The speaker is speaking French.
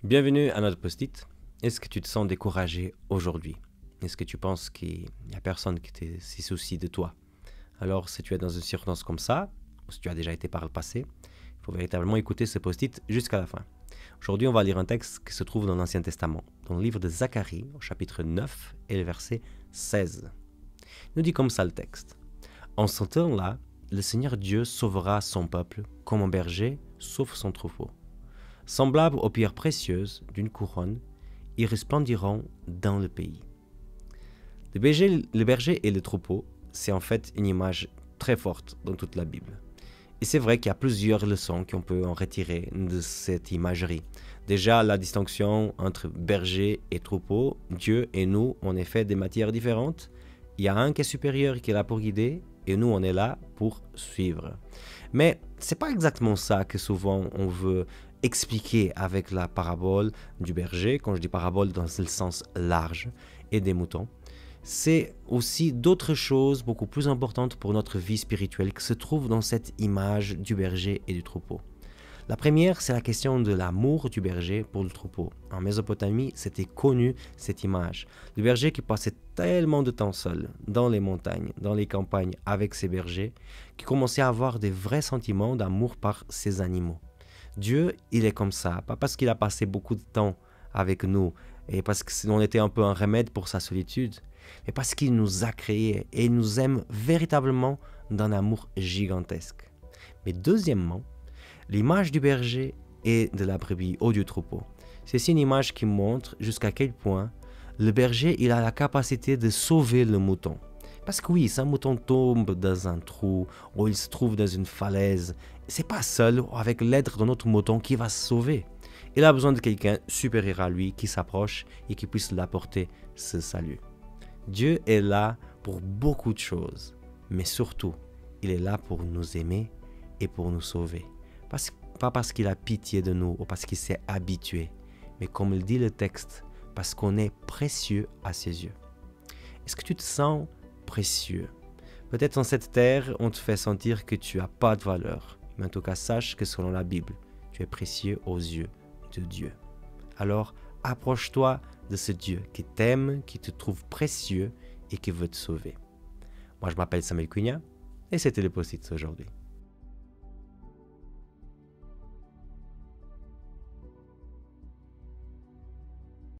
Bienvenue à notre post-it. Est-ce que tu te sens découragé aujourd'hui? Est-ce que tu penses qu'il n'y a personne qui s'y soucie de toi? Alors, si tu es dans une circonstance comme ça, ou si tu as déjà été par le passé, il faut véritablement écouter ce post-it jusqu'à la fin. Aujourd'hui, on va lire un texte qui se trouve dans l'Ancien Testament, dans le livre de Zacharie, au chapitre 9 et le verset 16. Il nous dit comme ça le texte. En ce temps-là, le Seigneur Dieu sauvera son peuple comme un berger sauve son troupeau. Semblables aux pierres précieuses d'une couronne, ils resplendiront dans le pays. Le berger et le troupeau, c'est en fait une image très forte dans toute la Bible. Et c'est vrai qu'il y a plusieurs leçons qu'on peut en retirer de cette imagerie. Déjà, la distinction entre berger et troupeau, Dieu et nous, on est fait des matières différentes. Il y a un qui est supérieur qui est là pour guider, et nous, on est là pour suivre. Mais c'est pas exactement ça que souvent on veut expliquer avec la parabole du berger, quand je dis parabole dans le sens large, et des moutons. C'est aussi d'autres choses beaucoup plus importantes pour notre vie spirituelle qui se trouvent dans cette image du berger et du troupeau. La première, c'est la question de l'amour du berger pour le troupeau. En Mésopotamie, c'était connu cette image. Le berger qui passait tellement de temps seul, dans les montagnes, dans les campagnes, avec ses bergers, qui commençait à avoir des vrais sentiments d'amour par ses animaux. Dieu, il est comme ça, pas parce qu'il a passé beaucoup de temps avec nous, et parce qu'on était un peu un remède pour sa solitude, mais parce qu'il nous a créés et il nous aime véritablement d'un amour gigantesque. Mais deuxièmement, l'image du berger et de la brebis ou du troupeau. C'est une image qui montre jusqu'à quel point le berger il a la capacité de sauver le mouton. Parce que oui, si un mouton tombe dans un trou ou il se trouve dans une falaise, c'est pas seul ou avec l'aide d'un autre mouton qui va se sauver. Il a besoin de quelqu'un supérieur à lui qui s'approche et qui puisse l'apporter ce salut. Dieu est là pour beaucoup de choses, mais surtout, il est là pour nous aimer et pour nous sauver. Pas parce qu'il a pitié de nous ou parce qu'il s'est habitué, mais comme le dit le texte, parce qu'on est précieux à ses yeux. Est-ce que tu te sens précieux? Peut-être en cette terre, on te fait sentir que tu n'as pas de valeur, mais en tout cas, sache que selon la Bible, tu es précieux aux yeux de Dieu. Alors, approche-toi de ce Dieu qui t'aime, qui te trouve précieux et qui veut te sauver. Moi, je m'appelle Samuel Cunha et c'était le post-it aujourd'hui.